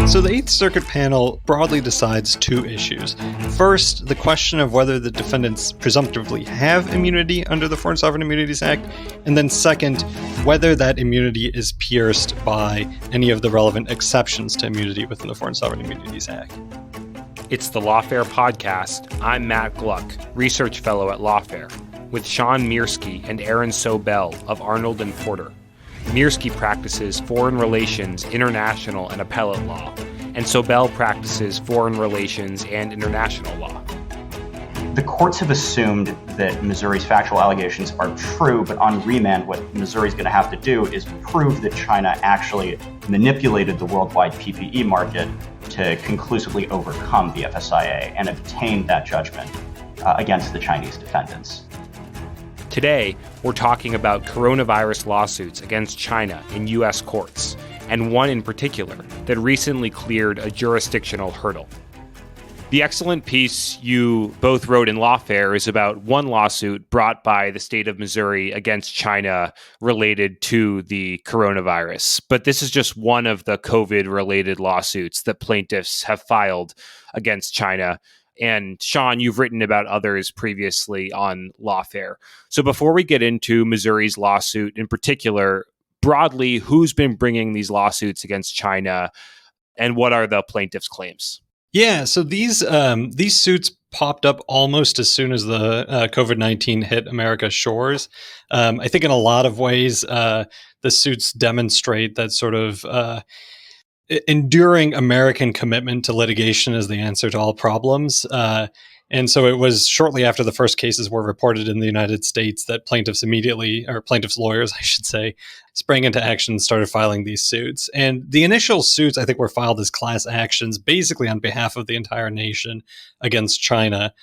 So the Eighth Circuit panel broadly decides two issues. First, the question of whether the defendants presumptively have immunity under the Foreign Sovereign Immunities Act, and then second, whether that immunity is pierced by any of the relevant exceptions to immunity within the Foreign Sovereign Immunities Act. It's the Lawfare Podcast. I'm Matt Gluck, Research Fellow at Lawfare, with Sean Mirski and Aaron Sobel of Arnold & Porter. Mirski practices foreign relations, international, and appellate law, and Sobel practices foreign relations and international law. The courts have assumed that Missouri's factual allegations are true, but on remand, what Missouri's going to have to do is prove that China actually manipulated the worldwide PPE market to conclusively overcome the FSIA and obtain that judgment against the Chinese defendants. Today, we're talking about coronavirus lawsuits against China in U.S. courts, and one in particular that recently cleared a jurisdictional hurdle. The excellent piece you both wrote in Lawfare is about one lawsuit brought by the state of Missouri against China related to the coronavirus. But this is just one of the COVID-related lawsuits that plaintiffs have filed against China. And Sean, you've written about others previously on Lawfare. So before we get into Missouri's lawsuit in particular, broadly, who's been bringing these lawsuits against China and what are the plaintiffs' claims? Yeah, so these suits popped up almost as soon as the COVID-19 hit America's shores. I think in a lot of ways, the suits demonstrate that sort of enduring American commitment to litigation is the answer to all problems. And so it was shortly after the first cases were reported in the United States that plaintiffs lawyers, I should say, sprang into action and started filing these suits. And the initial suits, I think, were filed as class actions, basically on behalf of the entire nation against China,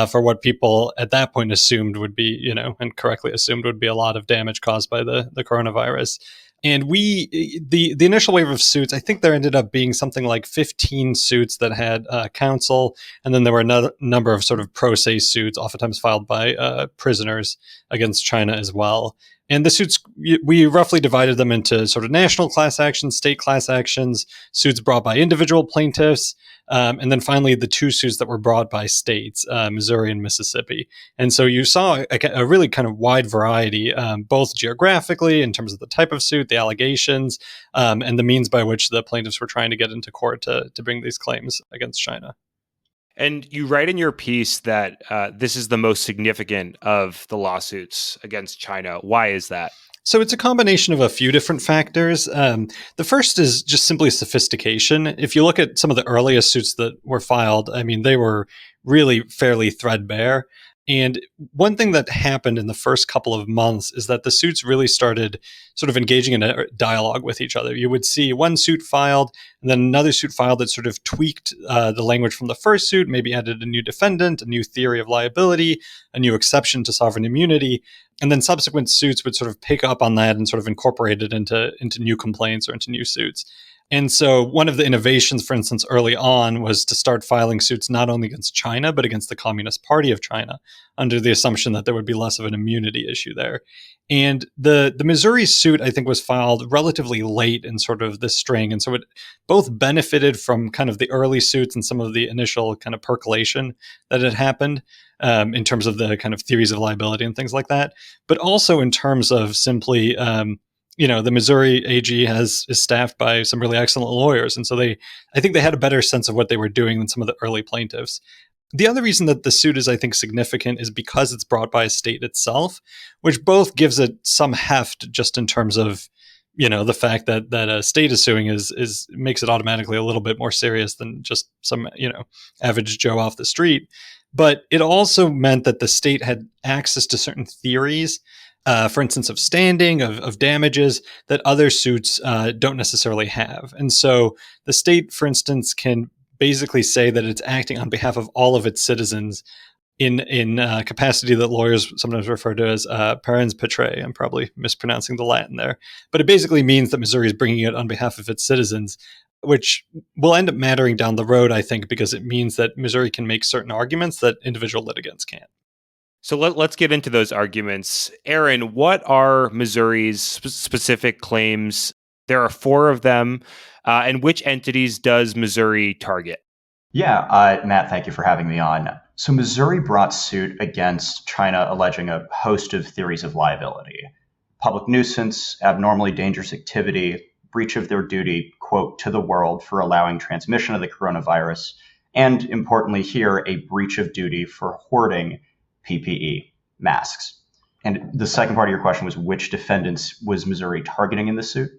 for what people at that point assumed would be, and correctly assumed would be a lot of damage caused by the coronavirus. And the initial wave of suits, I think there ended up being something like 15 suits that had counsel, and then there were another number of sort of pro se suits, oftentimes filed by prisoners against China as well. And the suits, we roughly divided them into sort of national class actions, state class actions, suits brought by individual plaintiffs, and then finally the two suits that were brought by states, Missouri and Mississippi. And so you saw a really kind of wide variety, both geographically in terms of the type of suit, the allegations, and the means by which the plaintiffs were trying to get into court to bring these claims against China. And you write in your piece that this is the most significant of the lawsuits against China. Why is that? So it's a combination of a few different factors. The first is just simply sophistication. If you look at some of the earliest suits that were filed, I mean, they were really fairly threadbare. And one thing that happened in the first couple of months is that the suits really started sort of engaging in a dialogue with each other. You would see one suit filed and then another suit filed that sort of tweaked the language from the first suit, maybe added a new defendant, a new theory of liability, a new exception to sovereign immunity. And then subsequent suits would sort of pick up on that and sort of incorporate it into new complaints or into new suits. And so one of the innovations, for instance, early on was to start filing suits not only against China, but against the Communist Party of China, under the assumption that there would be less of an immunity issue there. And the Missouri suit, I think, was filed relatively late in sort of this string. And so it both benefited from kind of the early suits and some of the initial kind of percolation that had happened in terms of the kind of theories of liability and things like that, but also in terms of simply the Missouri AG is staffed by some really excellent lawyers. And so I think they had a better sense of what they were doing than some of the early plaintiffs. The other reason that the suit is, I think, significant is because it's brought by a state itself, which both gives it some heft just in terms of, the fact that a state is suing is makes it automatically a little bit more serious than just some, average Joe off the street. But it also meant that the state had access to certain theories, for instance, of standing, of damages that other suits don't necessarily have. And so the state, for instance, can basically say that it's acting on behalf of all of its citizens in capacity that lawyers sometimes refer to as parens patriae. I'm probably mispronouncing the Latin there. But it basically means that Missouri is bringing it on behalf of its citizens, which will end up mattering down the road, I think, because it means that Missouri can make certain arguments that individual litigants can't. So let's get into those arguments. Aaron, what are Missouri's specific claims There are four of them. And which entities does Missouri target? Yeah, Matt, thank you for having me on. So, Missouri brought suit against China alleging a host of theories of liability: public nuisance, abnormally dangerous activity, breach of their duty, quote, to the world for allowing transmission of the coronavirus, and importantly here, a breach of duty for hoarding PPE, masks. And the second part of your question was which defendants was Missouri targeting in the suit?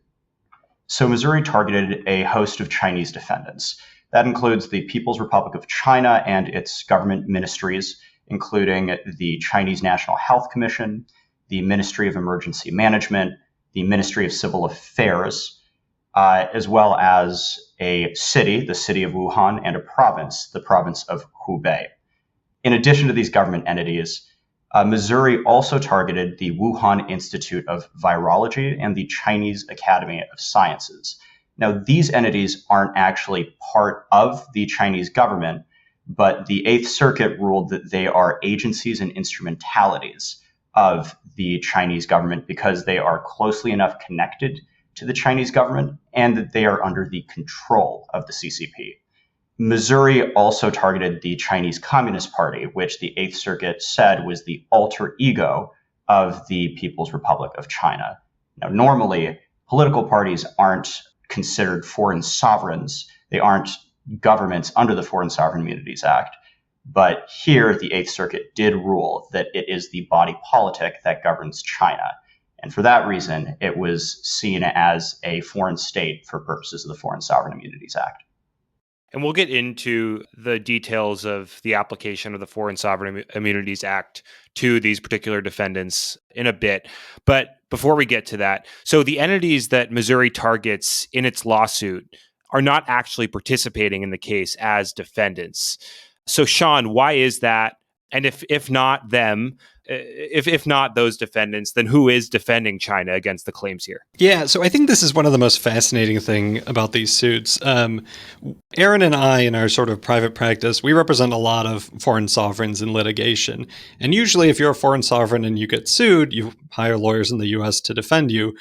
So Missouri targeted a host of Chinese defendants. That includes the People's Republic of China and its government ministries, including the Chinese National Health Commission, the Ministry of Emergency Management, the Ministry of Civil Affairs, as well as a city, the city of Wuhan, and a province, the province of Hubei. In addition to these government entities, Missouri also targeted the Wuhan Institute of Virology and the Chinese Academy of Sciences. Now, these entities aren't actually part of the Chinese government, but the Eighth Circuit ruled that they are agencies and instrumentalities of the Chinese government because they are closely enough connected to the Chinese government and that they are under the control of the CCP. Missouri also targeted the Chinese Communist Party, which the Eighth Circuit said was the alter ego of the People's Republic of China. Now, normally, political parties aren't considered foreign sovereigns. They aren't governments under the Foreign Sovereign Immunities Act. But here, the Eighth Circuit did rule that it is the body politic that governs China. And for that reason, it was seen as a foreign state for purposes of the Foreign Sovereign Immunities Act. And we'll get into the details of the application of the Foreign Sovereign Immunities Act to these particular defendants in a bit. But before we get to that, so the entities that Missouri targets in its lawsuit are not actually participating in the case as defendants. So, Sean, why is that? And if not them, if not those defendants, then who is defending China against the claims here? Yeah, so I think this is one of the most fascinating thing about these suits. Aaron and I, in our sort of private practice, we represent a lot of foreign sovereigns in litigation. And usually if you're a foreign sovereign and you get sued, you hire lawyers in the U.S. to defend you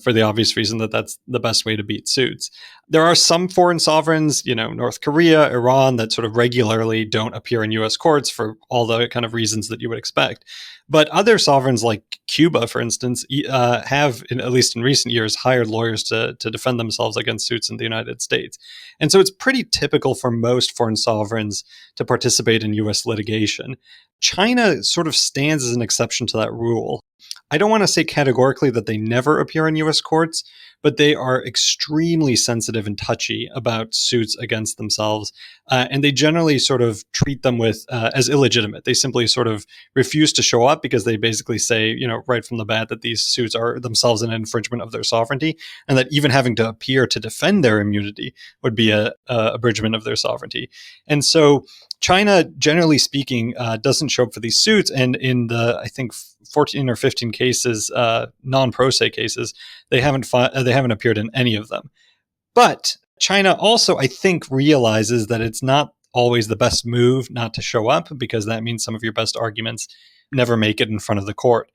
for the obvious reason that that's the best way to beat suits. There are some foreign sovereigns, North Korea, Iran, that sort of regularly don't appear in U.S. courts for all the kind of reasons that you would expect. But other sovereigns like Cuba, for instance, have, at least in recent years, hired lawyers to defend themselves against suits in the United States. And so it's pretty typical for most foreign sovereigns to participate in U.S. litigation. China sort of stands as an exception to that rule. I don't want to say categorically that they never appear in U.S. courts, but they are extremely sensitive and touchy about suits against themselves. And they generally sort of treat them as illegitimate. They simply sort of refuse to show up because they basically say, right from the bat that these suits are themselves an infringement of their sovereignty, and that even having to appear to defend their immunity would be a abridgment of their sovereignty. And so China, generally speaking, doesn't show up for these suits. And in the, I think, 14 or 15 cases, non-pro se cases, they haven't appeared in any of them. But China also, I think, realizes that it's not always the best move not to show up, because that means some of your best arguments never make it in front of the court.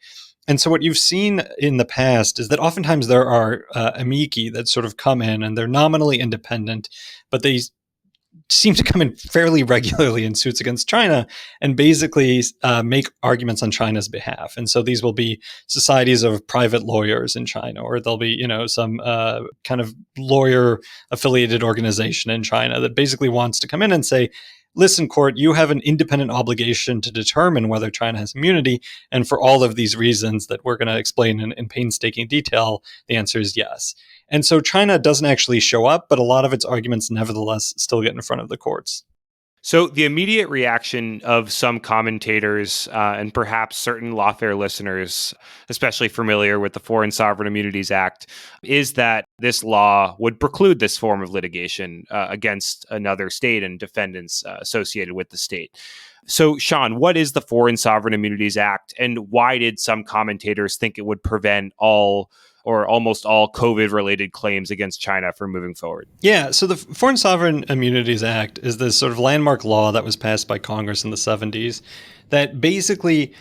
And so what you've seen in the past is that oftentimes there are amici that sort of come in and they're nominally independent, but they seem to come in fairly regularly in suits against China and basically make arguments on China's behalf. And so these will be societies of private lawyers in China, or there'll be, some kind of lawyer affiliated organization in China that basically wants to come in and say, listen, court, you have an independent obligation to determine whether China has immunity. And for all of these reasons that we're going to explain in painstaking detail, the answer is yes. And so China doesn't actually show up, but a lot of its arguments nevertheless still get in front of the courts. So the immediate reaction of some commentators and perhaps certain lawfare listeners, especially familiar with the Foreign Sovereign Immunities Act, is that this law would preclude this form of litigation against another state and defendants associated with the state. So, Sean, what is the Foreign Sovereign Immunities Act, and why did some commentators think it would prevent all or almost all COVID-related claims against China from moving forward? Yeah, so the Foreign Sovereign Immunities Act is this sort of landmark law that was passed by Congress in the 70s that basically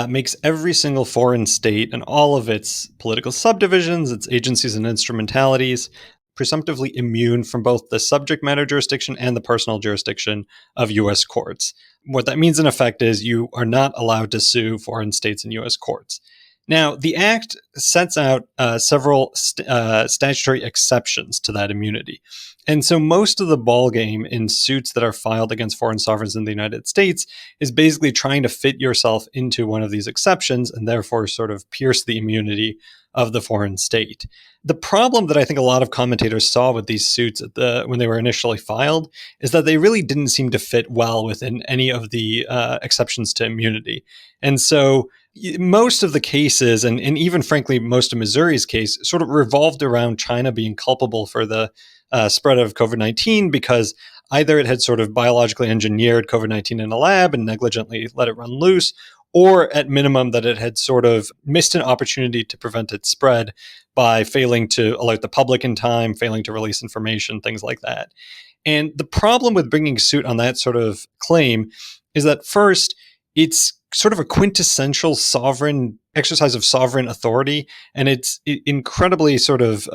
makes every single foreign state and all of its political subdivisions, its agencies and instrumentalities presumptively immune from both the subject matter jurisdiction and the personal jurisdiction of U.S. courts. What that means in effect is you are not allowed to sue foreign states in U.S. courts. Now, the Act sets out several statutory exceptions to that immunity. And so most of the ballgame in suits that are filed against foreign sovereigns in the United States is basically trying to fit yourself into one of these exceptions and therefore sort of pierce the immunity of the foreign state. The problem that I think a lot of commentators saw with these suits when they were initially filed is that they really didn't seem to fit well within any of the exceptions to immunity. And so most of the cases, and even frankly, most of Missouri's case, sort of revolved around China being culpable for the spread of COVID-19 because either it had sort of biologically engineered COVID-19 in a lab and negligently let it run loose, or at minimum that it had sort of missed an opportunity to prevent its spread by failing to alert the public in time, failing to release information, things like that. And the problem with bringing suit on that sort of claim is that first, it's sort of a quintessential sovereign exercise of sovereign authority, and it's incredibly sort of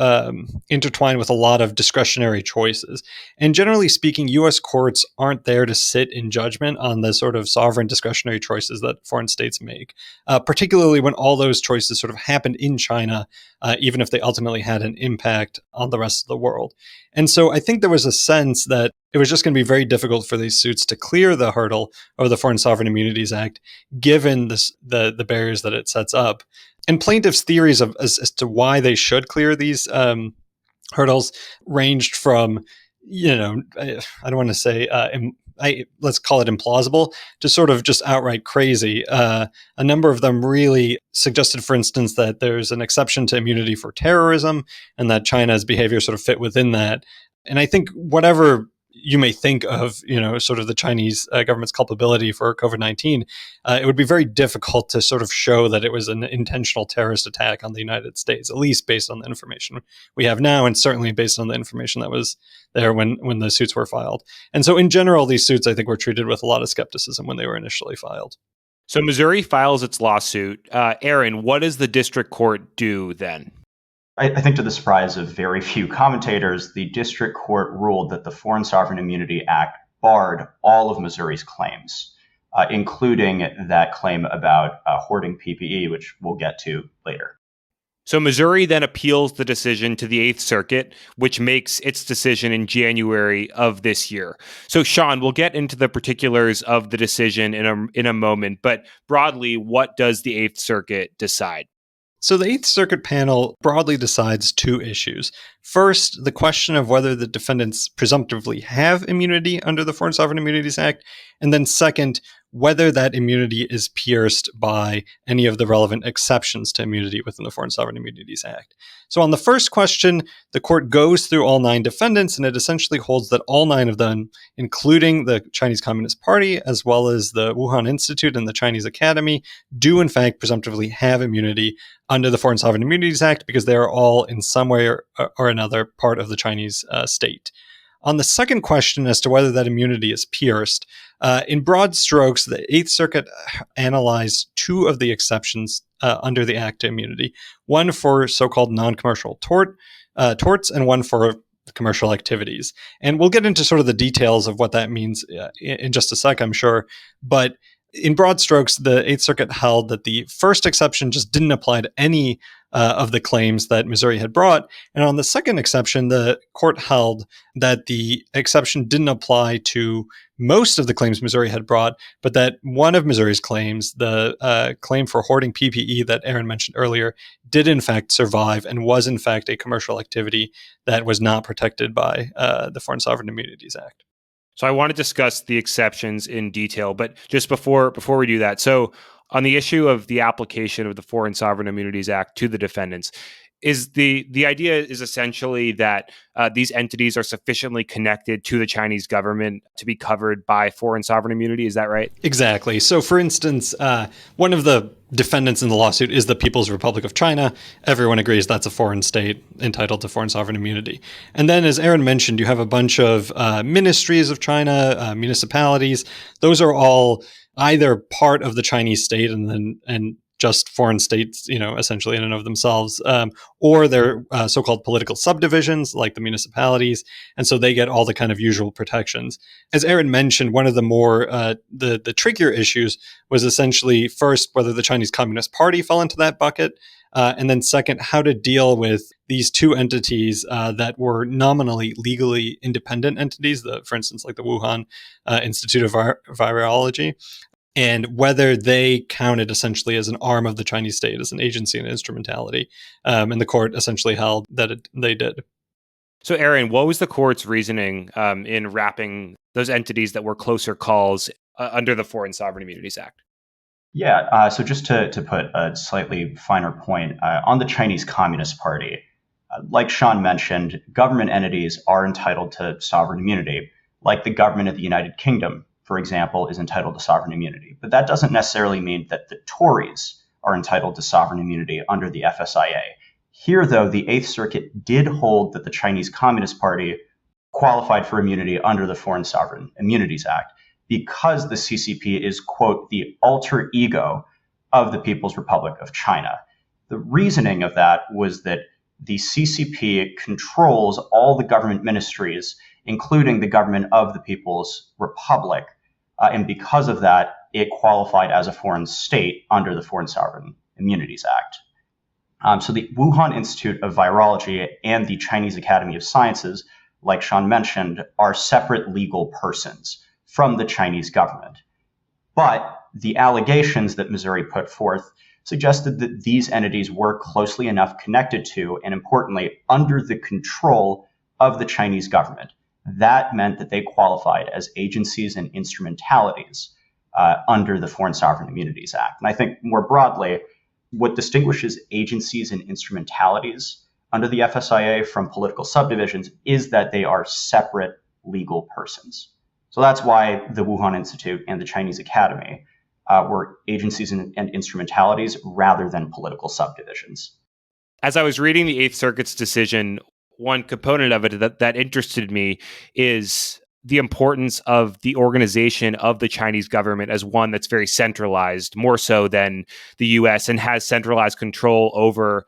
intertwined with a lot of discretionary choices. And generally speaking, U.S. courts aren't there to sit in judgment on the sort of sovereign discretionary choices that foreign states make, particularly when all those choices sort of happened in China, even if they ultimately had an impact on the rest of the world. And so I think there was a sense that it was just going to be very difficult for these suits to clear the hurdle of the Foreign Sovereign Immunities Act, given the barriers that it sets up. And plaintiffs' theories as to why they should clear these hurdles ranged from, I don't want to say, let's call it implausible, to sort of just outright crazy. A number of them really suggested, for instance, that there's an exception to immunity for terrorism and that China's behavior sort of fit within that. And I think whatever you may think of, sort of the Chinese government's culpability for COVID-19, it would be very difficult to sort of show that it was an intentional terrorist attack on the United States, at least based on the information we have now, and certainly based on the information that was there when the suits were filed. And so in general, these suits, I think, were treated with a lot of skepticism when they were initially filed. So Missouri files its lawsuit. Aaron, what does the district court do then? I think to the surprise of very few commentators, the district court ruled that the Foreign Sovereign Immunity Act barred all of Missouri's claims, including that claim about hoarding PPE, which we'll get to later. So Missouri then appeals the decision to the Eighth Circuit, which makes its decision in January of this year. So Sean, we'll get into the particulars of the decision in a moment, but broadly, what does the Eighth Circuit decide? So the Eighth Circuit panel broadly decides two issues. First, the question of whether the defendants presumptively have immunity under the Foreign Sovereign Immunities Act. And then second, whether that immunity is pierced by any of the relevant exceptions to immunity within the Foreign Sovereign Immunities Act. So on the first question, the court goes through all 9 defendants, and it essentially holds that all 9 of them, including the Chinese Communist Party, as well as the Wuhan Institute and the Chinese Academy, do in fact presumptively have immunity under the Foreign Sovereign Immunities Act because they are all in some way or another part of the Chinese state. On the second question as to whether that immunity is pierced, in broad strokes, the Eighth Circuit analyzed 2 of the exceptions under the Act to immunity, one for so-called non-commercial torts and one for commercial activities. And we'll get into sort of the details of what that means in just a sec, I'm sure. But in broad strokes, the Eighth Circuit held that the first exception just didn't apply to any of the claims that Missouri had brought. And on the second exception, the court held that the exception didn't apply to most of the claims Missouri had brought, but that one of Missouri's claims, the claim for hoarding PPE that Aaron mentioned earlier, did in fact survive and was in fact a commercial activity that was not protected by the Foreign Sovereign Immunities Act. So I want to discuss the exceptions in detail, but just before we do that, so on the issue of the application of the Foreign Sovereign Immunities Act to the defendants, Is the idea is essentially that these entities are sufficiently connected to the Chinese government to be covered by foreign sovereign immunity. Is that right? Exactly. So, for instance, one of the defendants in the lawsuit is the People's Republic of China. Everyone agrees that's a foreign state entitled to foreign sovereign immunity. And then, as Aaron mentioned, you have a bunch of ministries of China, municipalities. Those are all either part of the Chinese state and just foreign states, essentially in and of themselves, or they're so-called political subdivisions like the municipalities, and so they get all the kind of usual protections. As Aaron mentioned, one of the more the trickier issues was essentially first whether the Chinese Communist Party fell into that bucket, and then second, how to deal with these two entities that were nominally legally independent entities, for instance, like the Wuhan Institute of Virology, and whether they counted essentially as an arm of the Chinese state, as an agency and instrumentality. And the court essentially held that they did. So, Aaron, what was the court's reasoning in wrapping those entities that were closer calls under the Foreign Sovereign Immunities Act? Yeah, so just to put a slightly finer point, on the Chinese Communist Party, like Sean mentioned, government entities are entitled to sovereign immunity, like the government of the United Kingdom, for example, is entitled to sovereign immunity. But that doesn't necessarily mean that the Tories are entitled to sovereign immunity under the FSIA. Here, though, the Eighth Circuit did hold that the Chinese Communist Party qualified for immunity under the Foreign Sovereign Immunities Act because the CCP is, quote, the alter ego of the People's Republic of China. The reasoning of that was that the CCP controls all the government ministries, including the government of the People's Republic. And because of that, it qualified as a foreign state under the Foreign Sovereign Immunities Act. So the Wuhan Institute of Virology and the Chinese Academy of Sciences, like Sean mentioned, are separate legal persons from the Chinese government. But the allegations that Missouri put forth suggested that these entities were closely enough connected to, and importantly, under the control of the Chinese government. That meant that they qualified as agencies and instrumentalities under the Foreign Sovereign Immunities Act. And I think more broadly, what distinguishes agencies and instrumentalities under the FSIA from political subdivisions is that they are separate legal persons. So that's why the Wuhan Institute and the Chinese Academy were agencies and instrumentalities rather than political subdivisions. As I was reading the Eighth Circuit's decision, one component of it that interested me is the importance of the organization of the Chinese government as one that's very centralized, more so than the U.S., and has centralized control over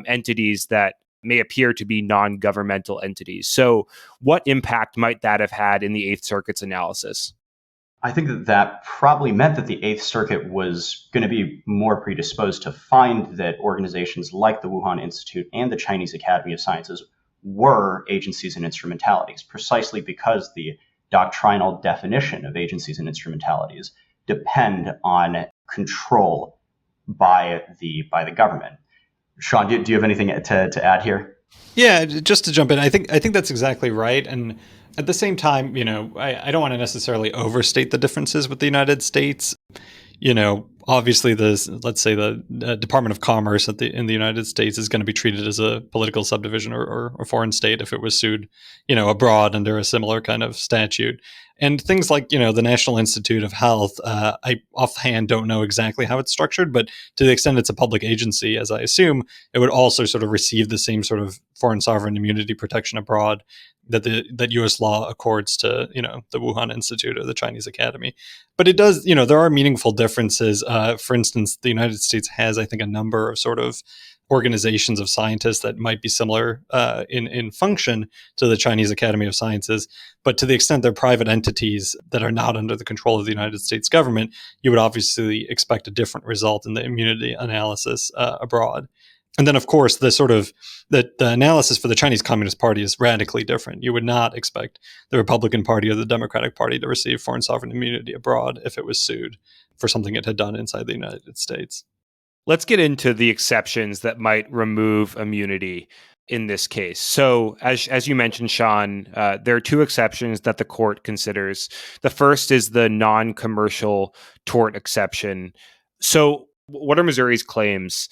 entities that may appear to be non-governmental entities. So what impact might that have had in the Eighth Circuit's analysis? I think that probably meant that the Eighth Circuit was going to be more predisposed to find that organizations like the Wuhan Institute and the Chinese Academy of Sciences were agencies and instrumentalities, precisely because the doctrinal definition of agencies and instrumentalities depend on control by the government. Sean, do you have anything to add here? Yeah, just to jump in, I think that's exactly right. And at the same time, I don't want to necessarily overstate the differences with the United States. Obviously, let's say the Department of Commerce in the United States is going to be treated as a political subdivision or a foreign state if it was sued, abroad under a similar kind of statute. And things like, the National Institute of Health, I offhand don't know exactly how it's structured, but to the extent it's a public agency, as I assume, it would also sort of receive the same sort of foreign sovereign immunity protection abroad that U.S. law accords to, the Wuhan Institute or the Chinese Academy. But it does, there are meaningful differences. For instance, the United States has, I think, a number of sort of organizations of scientists that might be similar in function to the Chinese Academy of Sciences. But to the extent they're private entities that are not under the control of the United States government, you would obviously expect a different result in the immunity analysis abroad. And then, of course, the analysis for the Chinese Communist Party is radically different. You would not expect the Republican Party or the Democratic Party to receive foreign sovereign immunity abroad if it was sued for something it had done inside the United States. Let's get into the exceptions that might remove immunity in this case. So, as you mentioned, Sean, there are two exceptions that the court considers. The first is the non-commercial tort exception. So, what are Missouri's claims?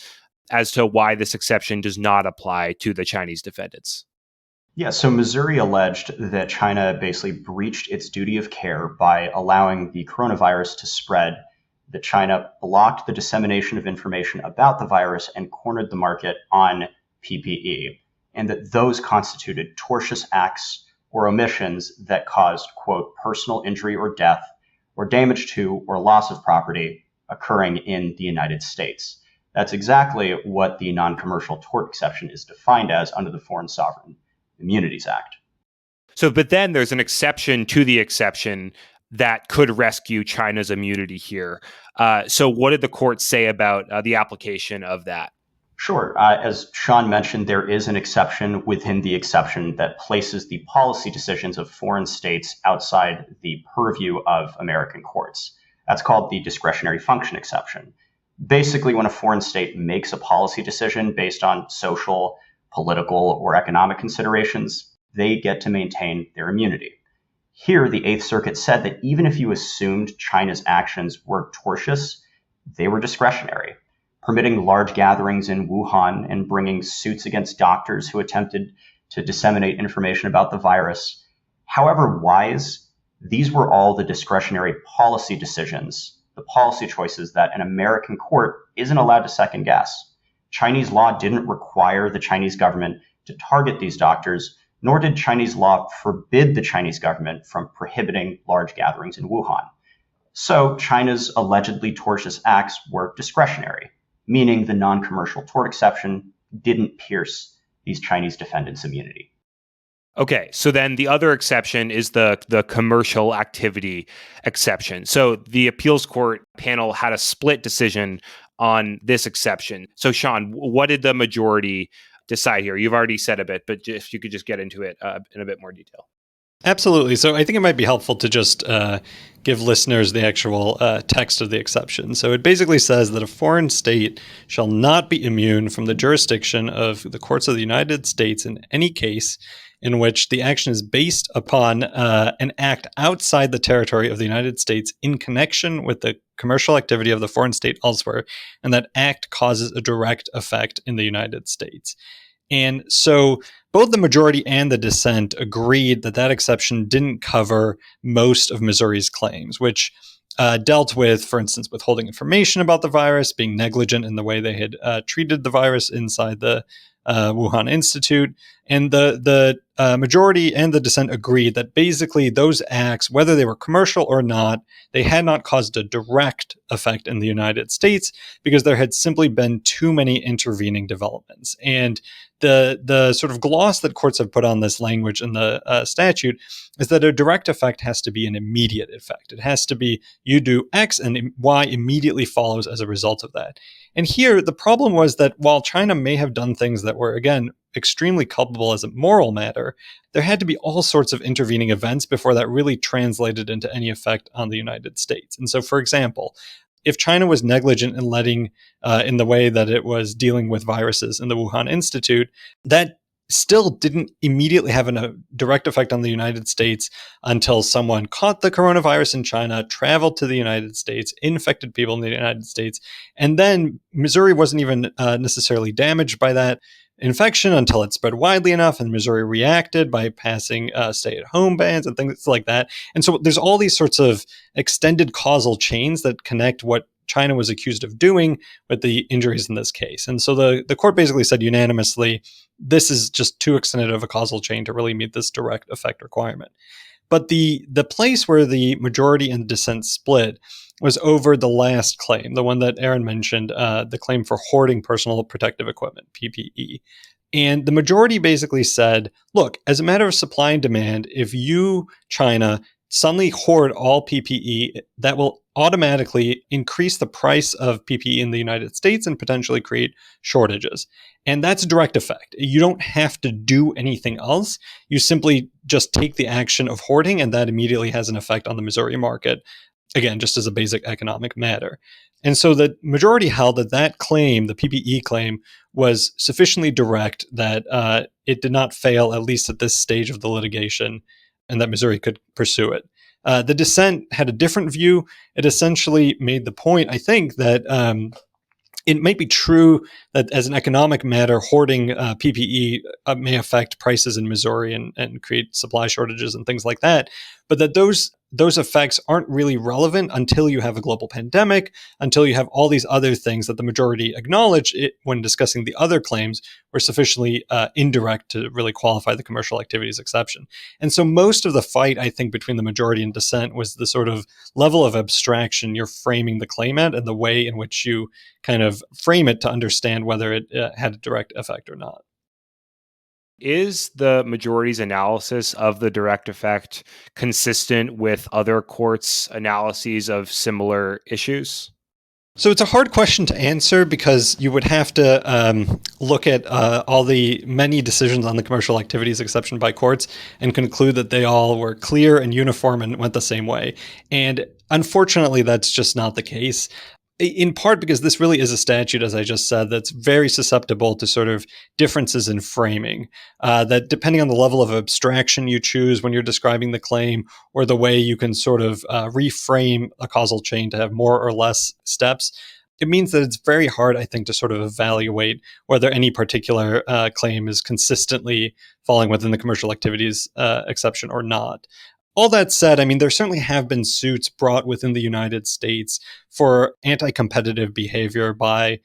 as to why this exception does not apply to the Chinese defendants. Yeah, so Missouri alleged that China basically breached its duty of care by allowing the coronavirus to spread, that China blocked the dissemination of information about the virus and cornered the market on PPE, and that those constituted tortious acts or omissions that caused, quote, personal injury or death, or damage to or loss of property occurring in the United States. That's exactly what the non-commercial tort exception is defined as under the Foreign Sovereign Immunities Act. So, but then there's an exception to the exception that could rescue China's immunity here. So what did the court say about the application of that? Sure. As Sean mentioned, there is an exception within the exception that places the policy decisions of foreign states outside the purview of American courts. That's called the discretionary function exception. Basically, when a foreign state makes a policy decision based on social, political, or economic considerations, they get to maintain their immunity. Here, the Eighth Circuit said that even if you assumed China's actions were tortious, they were discretionary, permitting large gatherings in Wuhan and bringing suits against doctors who attempted to disseminate information about the virus. However wise, these were all the discretionary policy decisions, the policy choices that an American court isn't allowed to second guess. Chinese law didn't require the Chinese government to target these doctors, nor did Chinese law forbid the Chinese government from prohibiting large gatherings in Wuhan. So China's allegedly tortious acts were discretionary, meaning the non-commercial tort exception didn't pierce these Chinese defendants' immunity. Okay, so then the other exception is the commercial activity exception. So the appeals court panel had a split decision on this exception. So Sean, what did the majority decide here? You've already said a bit, but if you could just get into it in a bit more detail. Absolutely. So I think it might be helpful to just give listeners the actual text of the exception. So it basically says that a foreign state shall not be immune from the jurisdiction of the courts of the United States in any case in which the action is based upon an act outside the territory of the United States in connection with the commercial activity of the foreign state elsewhere, and that act causes a direct effect in the United States. And so both the majority and the dissent agreed that that exception didn't cover most of Missouri's claims, which dealt with, for instance, withholding information about the virus, being negligent in the way they had treated the virus inside the Wuhan Institute. And the majority and the dissent agreed that basically those acts, whether they were commercial or not, they had not caused a direct effect in the United States because there had simply been too many intervening developments. And the sort of gloss that courts have put on this language in the statute is that a direct effect has to be an immediate effect. It has to be you do X and Y immediately follows as a result of that. And here, the problem was that while China may have done things that were, again, extremely culpable as a moral matter, there had to be all sorts of intervening events before that really translated into any effect on the United States. And so, for example, if China was negligent in letting, in the way that it was dealing with viruses in the Wuhan Institute, that still didn't immediately have a direct effect on the United States until someone caught the coronavirus in China, traveled to the United States, infected people in the United States, and then Missouri wasn't even necessarily damaged by that infection until it spread widely enough, and Missouri reacted by passing stay-at-home bans and things like that. And so there's all these sorts of extended causal chains that connect what China was accused of doing with the injuries in this case. And so the court basically said unanimously, this is just too extended of a causal chain to really meet this direct effect requirement. But the place where the majority and dissent split was over the last claim, the one that Aaron mentioned, the claim for hoarding personal protective equipment, PPE. And the majority basically said, look, as a matter of supply and demand, if you, China, suddenly hoard all PPE, that will automatically increase the price of PPE in the United States and potentially create shortages. And that's a direct effect. You don't have to do anything else. You simply just take the action of hoarding, and that immediately has an effect on the Missouri market, again, just as a basic economic matter. And so the majority held that that claim, the PPE claim, was sufficiently direct that it did not fail, at least at this stage of the litigation, and that Missouri could pursue it. The dissent had a different view. It essentially made the point, I think, that it might be true that as an economic matter, hoarding PPE may affect prices in Missouri and create supply shortages and things like that, but that those effects aren't really relevant until you have a global pandemic, until you have all these other things that the majority acknowledge when discussing the other claims were sufficiently indirect to really qualify the commercial activities exception. And so most of the fight, I think, between the majority and dissent was the sort of level of abstraction you're framing the claim at and the way in which you kind of frame it to understand whether it had a direct effect or not. Is the majority's analysis of the direct effect consistent with other courts' analyses of similar issues? So it's a hard question to answer because you would have to look at all the many decisions on the commercial activities exception by courts and conclude that they all were clear and uniform and went the same way. And unfortunately, that's just not the case. In part because this really is a statute, as I just said, that's very susceptible to sort of differences in framing. That depending on the level of abstraction you choose when you're describing the claim, or the way you can sort of reframe a causal chain to have more or less steps, it means that it's very hard, I think, to sort of evaluate whether any particular claim is consistently falling within the commercial activities exception or not. All that said, I mean, there certainly have been suits brought within the United States for anti-competitive behavior by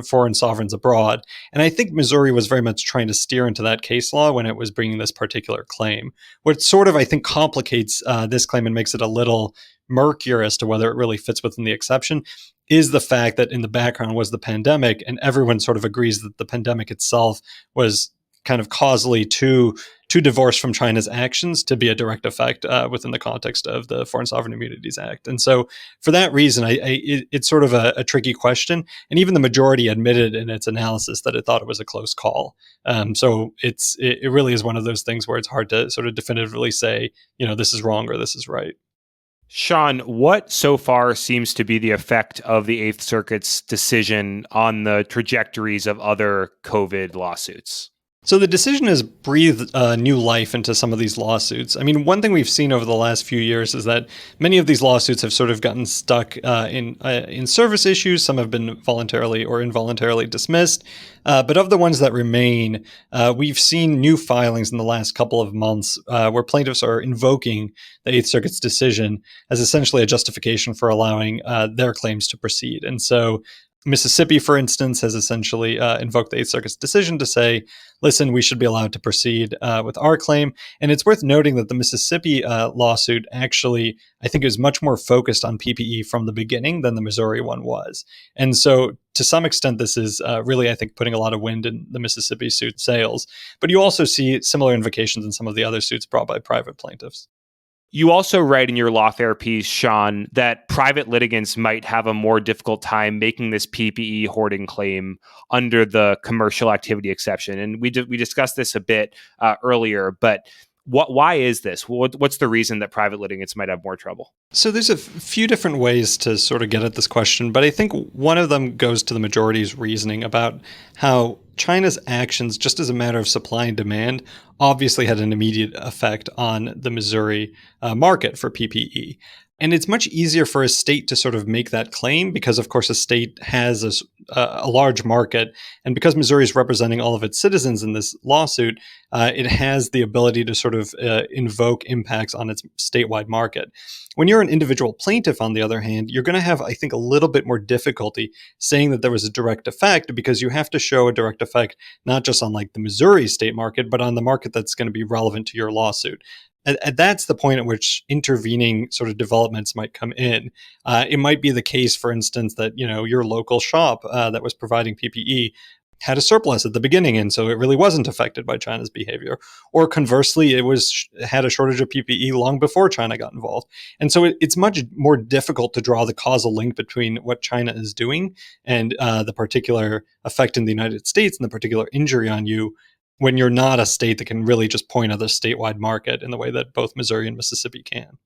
foreign sovereigns abroad. And I think Missouri was very much trying to steer into that case law when it was bringing this particular claim. What sort of, I think, complicates this claim and makes it a little murkier as to whether it really fits within the exception is the fact that in the background was the pandemic, and everyone sort of agrees that the pandemic itself was kind of causally too divorced from China's actions to be a direct effect within the context of the Foreign Sovereign Immunities Act. And so for that reason, it's sort of a tricky question. And even the majority admitted in its analysis that it thought it was a close call. So it really is one of those things where it's hard to sort of definitively say, this is wrong or this is right. Sean, what so far seems to be the effect of the Eighth Circuit's decision on the trajectories of other COVID lawsuits? So the decision has breathed new life into some of these lawsuits. I mean, one thing we've seen over the last few years is that many of these lawsuits have sort of gotten stuck in service issues. Some have been voluntarily or involuntarily dismissed. But of the ones that remain, we've seen new filings in the last couple of months where plaintiffs are invoking the Eighth Circuit's decision as essentially a justification for allowing their claims to proceed. And so Mississippi, for instance, has essentially invoked the Eighth Circuit's decision to say, listen, we should be allowed to proceed with our claim. And it's worth noting that the Mississippi lawsuit actually, I think, is much more focused on PPE from the beginning than the Missouri one was. And so to some extent, this is really, I think, putting a lot of wind in the Mississippi suit sails. But you also see similar invocations in some of the other suits brought by private plaintiffs. You also write in your Lawfare piece, Sean, that private litigants might have a more difficult time making this PPE hoarding claim under the commercial activity exception. And we discussed this a bit earlier, but why is this? What's the reason that private litigants might have more trouble? So there's a few different ways to sort of get at this question, but I think one of them goes to the majority's reasoning about how China's actions, just as a matter of supply and demand, obviously had an immediate effect on the Missouri market for PPE. And it's much easier for a state to sort of make that claim because, of course, a state has a large market. And because Missouri is representing all of its citizens in this lawsuit, it has the ability to sort of invoke impacts on its statewide market. When you're an individual plaintiff, on the other hand, you're going to have, I think, a little bit more difficulty saying that there was a direct effect because you have to show a direct effect not just on like the Missouri state market, but on the market that's going to be relevant to your lawsuit. And that's the point at which intervening sort of developments might come in. It might be the case, for instance, that your local shop that was providing PPE had a surplus at the beginning, and so it really wasn't affected by China's behavior. Or conversely, it had a shortage of PPE long before China got involved. And so it's much more difficult to draw the causal link between what China is doing and the particular effect in the United States and the particular injury on you when you're not a state that can really just point at the statewide market in the way that both Missouri and Mississippi can.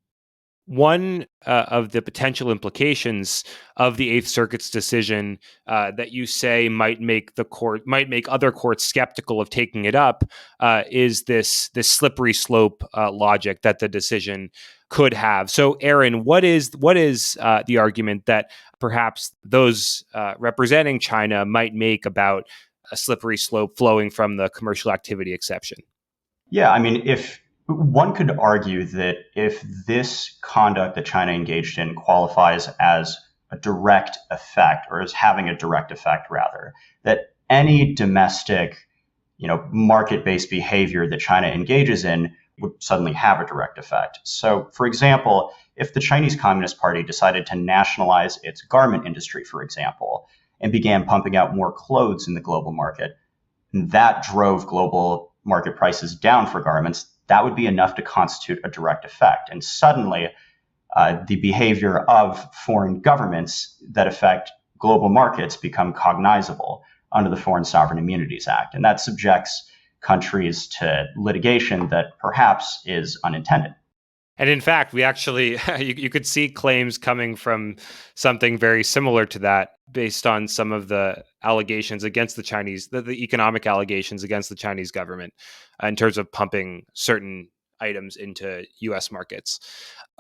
One of the potential implications of the Eighth Circuit's decision that you say might make other courts skeptical of taking it up is this slippery slope logic that the decision could have. So, Aaron, what is the argument that perhaps those representing China might make about a slippery slope flowing from the commercial activity exception? Yeah, I mean, if one could argue that if this conduct that China engaged in qualifies as a direct effect, or as having a direct effect rather, that any domestic, market-based behavior that China engages in would suddenly have a direct effect. So, for example, if the Chinese Communist Party decided to nationalize its garment industry, for example, and began pumping out more clothes in the global market, and that drove global market prices down for garments, that would be enough to constitute a direct effect. And suddenly, the behavior of foreign governments that affect global markets become cognizable under the Foreign Sovereign Immunities Act. And that subjects countries to litigation that perhaps is unintended. And in fact, we actually, you could see claims coming from something very similar to that based on some of the allegations against the Chinese, the economic allegations against the Chinese government in terms of pumping certain items into US markets.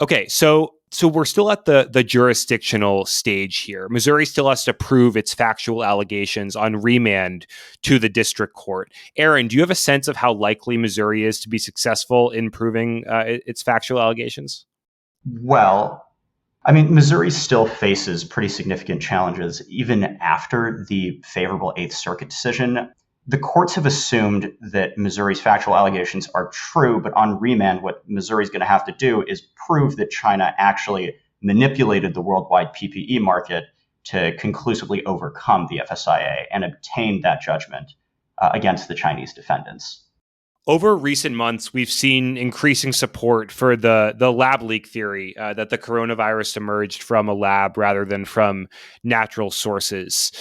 Okay, so we're still at the jurisdictional stage here. Missouri still has to prove its factual allegations on remand to the district court. Aaron, do you have a sense of how likely Missouri is to be successful in proving its factual allegations? Well, I mean, Missouri still faces pretty significant challenges even after the favorable Eighth Circuit decision. The courts have assumed that Missouri's factual allegations are true, but on remand, what Missouri's going to have to do is prove that China actually manipulated the worldwide PPE market to conclusively overcome the FSIA and obtain that judgment against the Chinese defendants. Over recent months, we've seen increasing support for the lab leak theory that the coronavirus emerged from a lab rather than from natural sources.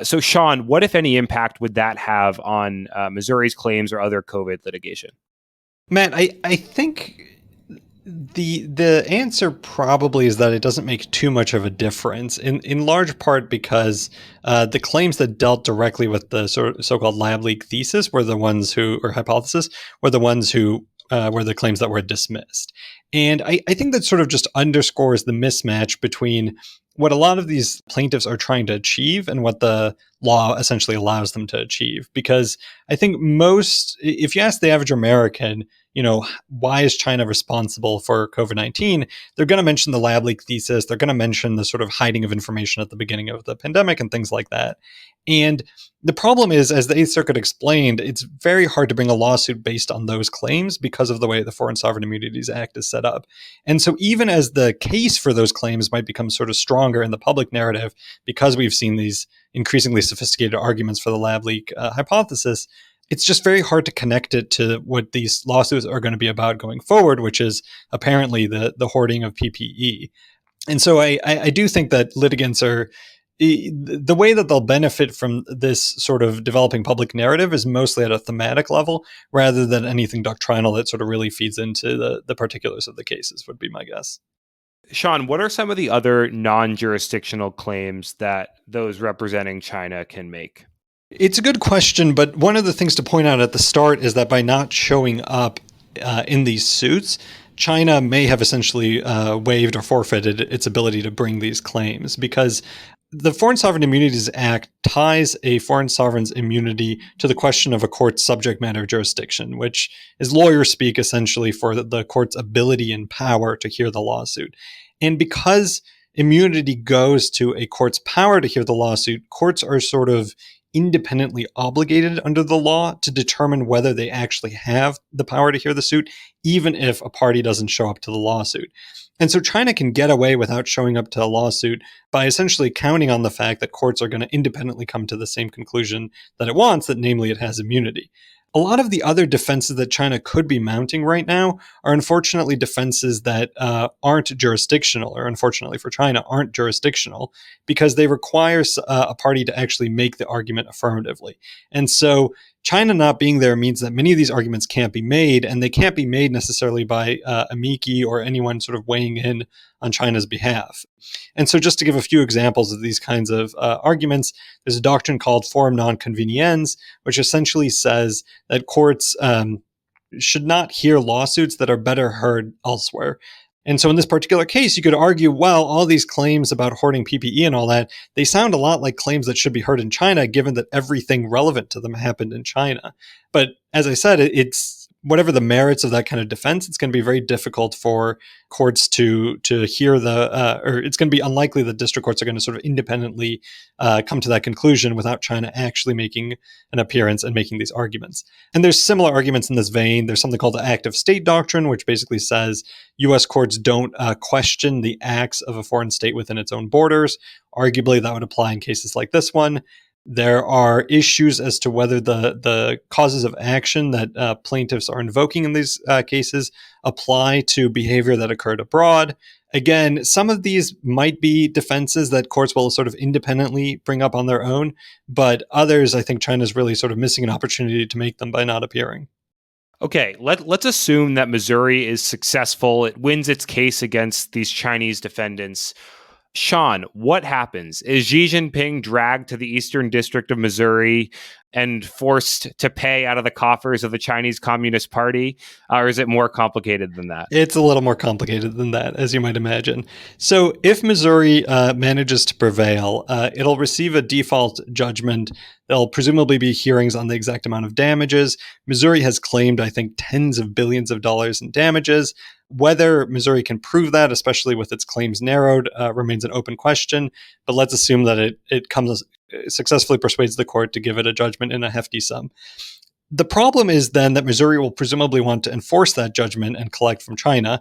So, Sean, what, if any, impact would that have on Missouri's claims or other COVID litigation? Matt, I think the answer probably is that it doesn't make too much of a difference, in large part because the claims that dealt directly with the so-called lab leak thesis were the ones who, or hypothesis, were the ones who were the claims that were dismissed. And I think that sort of just underscores the mismatch between what a lot of these plaintiffs are trying to achieve and what the law essentially allows them to achieve. Because I think if you ask the average American, why is China responsible for COVID-19? They're going to mention the lab leak thesis. They're going to mention the sort of hiding of information at the beginning of the pandemic and things like that. And the problem is, as the Eighth Circuit explained, it's very hard to bring a lawsuit based on those claims because of the way the Foreign Sovereign Immunities Act is set up. And so even as the case for those claims might become sort of stronger in the public narrative, because we've seen these increasingly sophisticated arguments for the lab leak hypothesis, it's just very hard to connect it to what these lawsuits are going to be about going forward, which is apparently the hoarding of PPE. And so I do think that litigants are, the way that they'll benefit from this sort of developing public narrative is mostly at a thematic level rather than anything doctrinal that sort of really feeds into the particulars of the cases, would be my guess. Sean, what are some of the other non-jurisdictional claims that those representing China can make? It's a good question, but one of the things to point out at the start is that by not showing up in these suits, China may have essentially waived or forfeited its ability to bring these claims, because the Foreign Sovereign Immunities Act ties a foreign sovereign's immunity to the question of a court's subject matter jurisdiction, which is lawyer speak essentially for the court's ability and power to hear the lawsuit. And because immunity goes to a court's power to hear the lawsuit, courts are sort of independently obligated under the law to determine whether they actually have the power to hear the suit, even if a party doesn't show up to the lawsuit. And so China can get away without showing up to a lawsuit by essentially counting on the fact that courts are going to independently come to the same conclusion that it wants, that namely it has immunity. A lot of the other defenses that China could be mounting right now are unfortunately defenses that aren't jurisdictional, or unfortunately for China, aren't jurisdictional, because they require a party to actually make the argument affirmatively. And so China not being there means that many of these arguments can't be made, and they can't be made necessarily by amici or anyone sort of weighing in on China's behalf. And so, just to give a few examples of these kinds of arguments, there's a doctrine called forum non conveniens, which essentially says that courts should not hear lawsuits that are better heard elsewhere. And so in this particular case, you could argue, well, all these claims about hoarding PPE and all that, they sound a lot like claims that should be heard in China, given that everything relevant to them happened in China. But as I said, it's whatever the merits of that kind of defense, it's going to be very difficult for courts to hear or it's going to be unlikely that district courts are going to sort of independently come to that conclusion without China actually making an appearance and making these arguments. And there's similar arguments in this vein. There's something called the active state doctrine, which basically says U.S. courts don't question the acts of a foreign state within its own borders. Arguably, that would apply in cases like this one. There are issues as to whether the causes of action that plaintiffs are invoking in these cases apply to behavior that occurred abroad. Again, some of these might be defenses that courts will sort of independently bring up on their own, but others, I think China's really sort of missing an opportunity to make them by not appearing. Okay, let's assume that Missouri is successful. It wins its case against these Chinese defendants. Sean, what happens? Is Xi Jinping dragged to the Eastern District of Missouri and forced to pay out of the coffers of the Chinese Communist Party? Or is it more complicated than that? It's a little more complicated than that, as you might imagine. So if Missouri manages to prevail, it'll receive a default judgment. There'll presumably be hearings on the exact amount of damages. Missouri has claimed, I think, tens of billions of dollars in damages. Whether Missouri can prove that, especially with its claims narrowed, remains an open question. But let's assume that it successfully persuades the court to give it a judgment in a hefty sum. The problem is then that Missouri will presumably want to enforce that judgment and collect from China,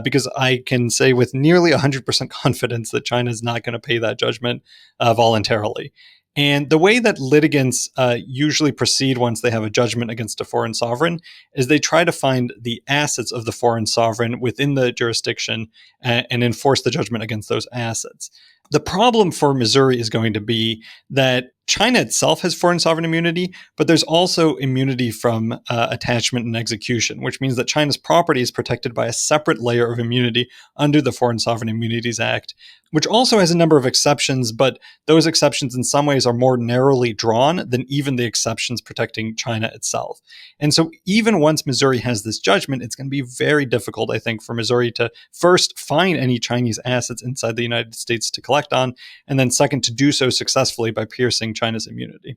because I can say with nearly 100% confidence that China is not going to pay that judgment voluntarily. And the way that litigants usually proceed once they have a judgment against a foreign sovereign is they try to find the assets of the foreign sovereign within the jurisdiction and enforce the judgment against those assets. The problem for Missouri is going to be that China itself has foreign sovereign immunity, but there's also immunity from attachment and execution, which means that China's property is protected by a separate layer of immunity under the Foreign Sovereign Immunities Act, which also has a number of exceptions, but those exceptions in some ways are more narrowly drawn than even the exceptions protecting China itself. And so even once Missouri has this judgment, it's going to be very difficult, I think, for Missouri to first find any Chinese assets inside the United States to collect on, and then second, to do so successfully by piercing China's immunity.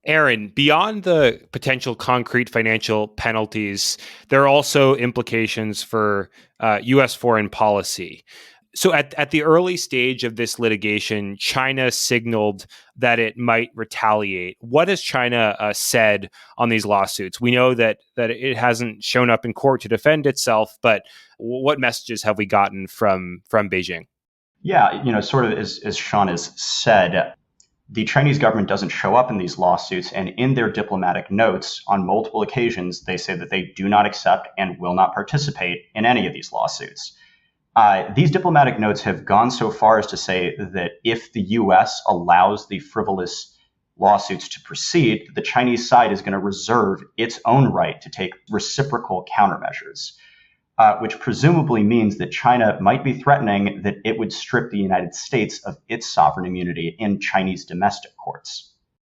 Aaron, beyond the potential concrete financial penalties, there are also implications for U.S. foreign policy. So at the early stage of this litigation, China signaled that it might retaliate. What has China said on these lawsuits? We know that it hasn't shown up in court to defend itself, but what messages have we gotten from Beijing? Yeah, sort of as Sean has said, the Chinese government doesn't show up in these lawsuits, and in their diplomatic notes on multiple occasions, they say that they do not accept and will not participate in any of these lawsuits. These diplomatic notes have gone so far as to say that if the U.S. allows the frivolous lawsuits to proceed, the Chinese side is going to reserve its own right to take reciprocal countermeasures, which presumably means that China might be threatening that it would strip the United States of its sovereign immunity in Chinese domestic courts.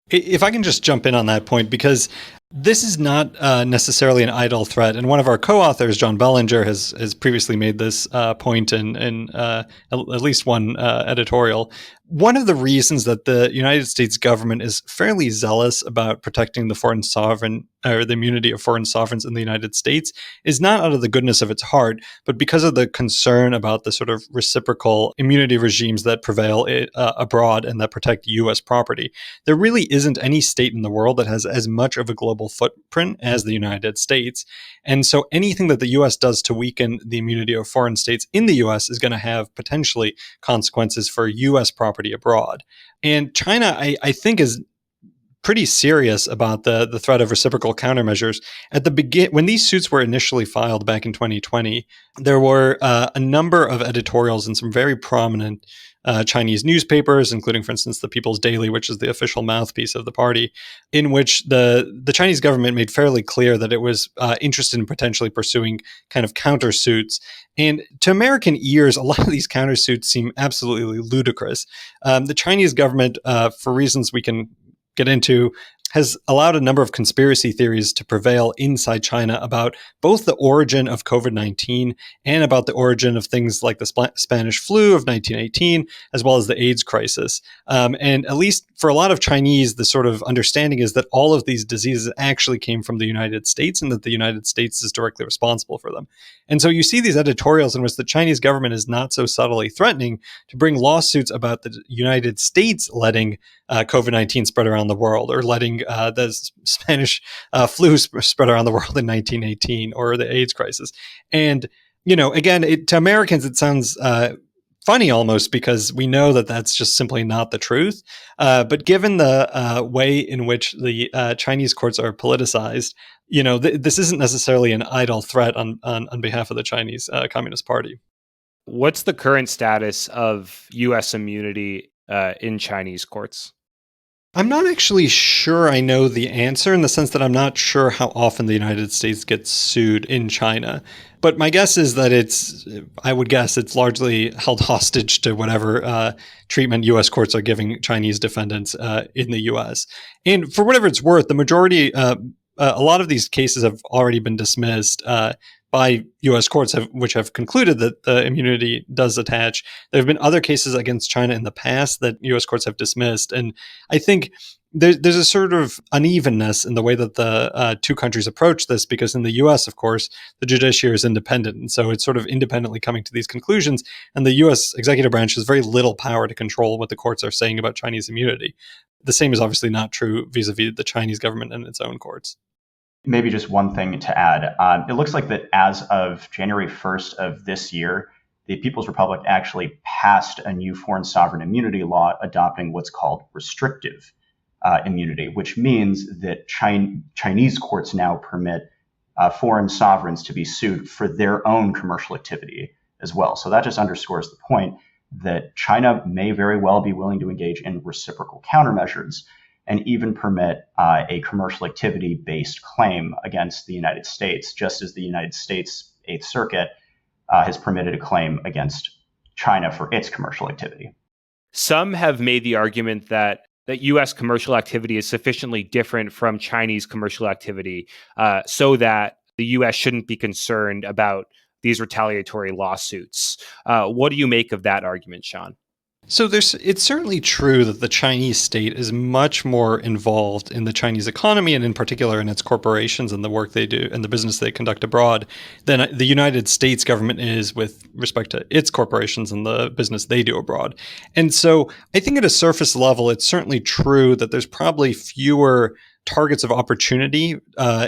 If I can just jump in on that point, because this is not necessarily an idle threat. And one of our co-authors, John Bellinger, has previously made this point in at least one editorial. One of the reasons that the United States government is fairly zealous about protecting the foreign sovereign or the immunity of foreign sovereigns in the United States is not out of the goodness of its heart, but because of the concern about the sort of reciprocal immunity regimes that prevail abroad and that protect U.S. property. There really isn't any state in the world that has as much of a global footprint as the United States. And so anything that the U.S. does to weaken the immunity of foreign states in the U.S. is going to have potentially consequences for U.S. property abroad. And China, I think, is pretty serious about the threat of reciprocal countermeasures. At the when these suits were initially filed back in 2020, there were a number of editorials in some very prominent Chinese newspapers, including, for instance, the People's Daily, which is the official mouthpiece of the party, in which the Chinese government made fairly clear that it was interested in potentially pursuing kind of countersuits. And to American ears, a lot of these countersuits seem absolutely ludicrous. The Chinese government, for reasons we can get into, has allowed a number of conspiracy theories to prevail inside China about both the origin of COVID-19 and about the origin of things like the Spanish flu of 1918, as well as the AIDS crisis. And at least for a lot of Chinese, the sort of understanding is that all of these diseases actually came from the United States and that the United States is directly responsible for them. And so you see these editorials in which the Chinese government is not so subtly threatening to bring lawsuits about the United States letting COVID-19 spread around the world, or letting the Spanish flu spread around the world in 1918, or the AIDS crisis. And, again, to Americans, it sounds funny almost, because we know that that's just simply not the truth. But given the way in which the Chinese courts are politicized, this isn't necessarily an idle threat on behalf of the Chinese Communist Party. What's the current status of U.S. immunity in Chinese courts? I'm not actually sure I know the answer, in the sense that I'm not sure how often the United States gets sued in China. But my guess is that I would guess it's largely held hostage to whatever treatment U.S. courts are giving Chinese defendants in the U.S. And for whatever it's worth, the majority, a lot of these cases have already been dismissed by U.S. courts, which have concluded that the immunity does attach. There have been other cases against China in the past that U.S. courts have dismissed. And I think there's a sort of unevenness in the way that the two countries approach this, because in the U.S., of course, the judiciary is independent. And so it's sort of independently coming to these conclusions. And the U.S. executive branch has very little power to control what the courts are saying about Chinese immunity. The same is obviously not true vis-a-vis the Chinese government and its own courts. Maybe just one thing to add. It looks like that as of January 1st of this year, the People's Republic actually passed a new foreign sovereign immunity law adopting what's called restrictive immunity, which means that Chinese courts now permit foreign sovereigns to be sued for their own commercial activity as well. So that just underscores the point that China may very well be willing to engage in reciprocal countermeasures and even permit a commercial activity-based claim against the United States, just as the United States Eighth Circuit has permitted a claim against China for its commercial activity. Some have made the argument that U.S. commercial activity is sufficiently different from Chinese commercial activity so that the U.S. shouldn't be concerned about these retaliatory lawsuits. What do you make of that argument, Sean? So it's certainly true that the Chinese state is much more involved in the Chinese economy, and in particular in its corporations and the work they do and the business they conduct abroad, than the United States government is with respect to its corporations and the business they do abroad. And so I think at a surface level, it's certainly true that there's probably fewer targets of opportunity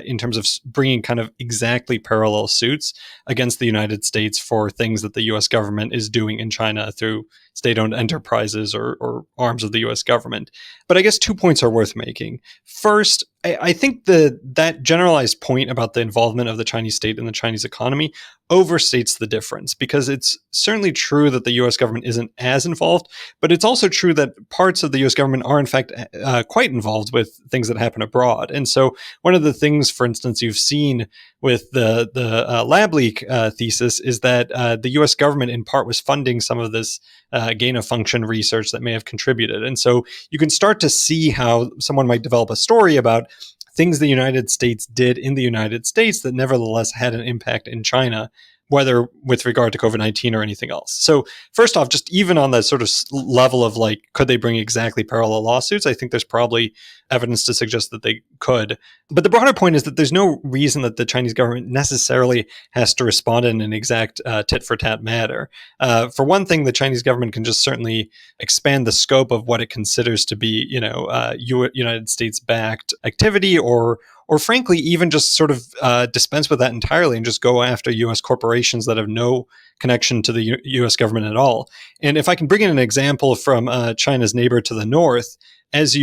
in terms of bringing kind of exactly parallel suits against the United States for things that the U.S. government is doing in China through state-owned enterprises or arms of the U.S. government. But I guess 2 points are worth making. First, I think that generalized point about the involvement of the Chinese state in the Chinese economy overstates the difference, because it's certainly true that the U.S. government isn't as involved, but it's also true that parts of the U.S. government are in fact quite involved with things that happen abroad. And so one of the things, for instance, you've seen with the lab leak thesis is that the U.S. government in part was funding some of this gain-of-function research that may have contributed. And so you can start to see how someone might develop a story about things the United States did in the United States that nevertheless had an impact in China, whether with regard to COVID-19 or anything else. So first off, just even on the sort of level of like, could they bring exactly parallel lawsuits? I think there's probably evidence to suggest that they could. But the broader point is that there's no reason that the Chinese government necessarily has to respond in an exact tit-for-tat manner. For one thing, the Chinese government can just certainly expand the scope of what it considers to be, United States-backed activity or or frankly, even just sort of dispense with that entirely and just go after U.S. corporations that have no connection to the U.S. government at all. And if I can bring in an example from China's neighbor to the north, as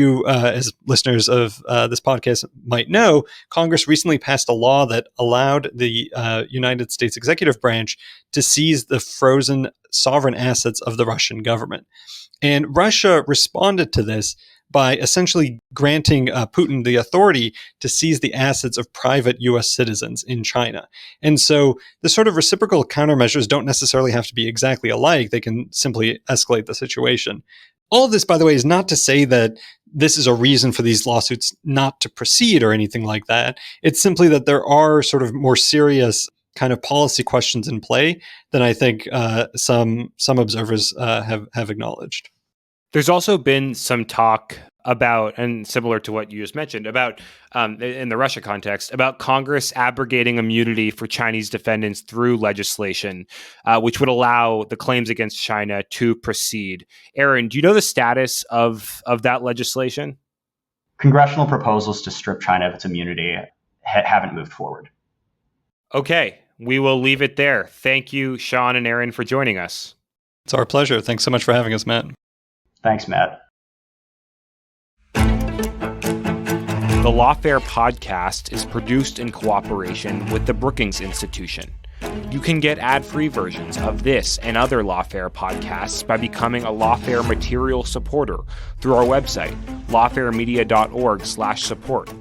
listeners of this podcast might know, Congress recently passed a law that allowed the United States executive branch to seize the frozen sovereign assets of the Russian government. And Russia responded to this by essentially granting Putin the authority to seize the assets of private U.S. citizens in China. And so the sort of reciprocal countermeasures don't necessarily have to be exactly alike. They can simply escalate the situation. All of this, by the way, is not to say that this is a reason for these lawsuits not to proceed or anything like that. It's simply that there are sort of more serious kind of policy questions in play than I think some observers have acknowledged. There's also been some talk about, and similar to what you just mentioned, about in the Russia context, about Congress abrogating immunity for Chinese defendants through legislation, which would allow the claims against China to proceed. Aaron, do you know the status of that legislation? Congressional proposals to strip China of its immunity haven't moved forward. Okay, we will leave it there. Thank you, Sean and Aaron, for joining us. It's our pleasure. Thanks so much for having us, Matt. Thanks, Matt. The Lawfare podcast is produced in cooperation with the Brookings Institution. You can get ad-free versions of this and other Lawfare podcasts by becoming a Lawfare material supporter through our website, lawfaremedia.org/support.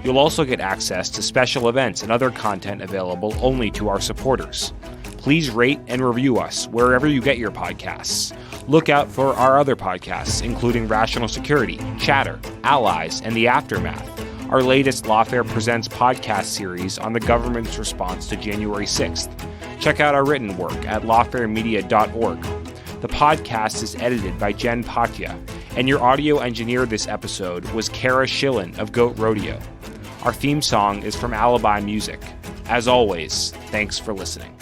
You'll also get access to special events and other content available only to our supporters. Please rate and review us wherever you get your podcasts. Look out for our other podcasts, including Rational Security, Chatter, Allies, and The Aftermath, our latest Lawfare Presents podcast series on the government's response to January 6th. Check out our written work at lawfaremedia.org. The podcast is edited by Jen Patja, and your audio engineer this episode was Kara Schillen of Goat Rodeo. Our theme song is from Alibi Music. As always, thanks for listening.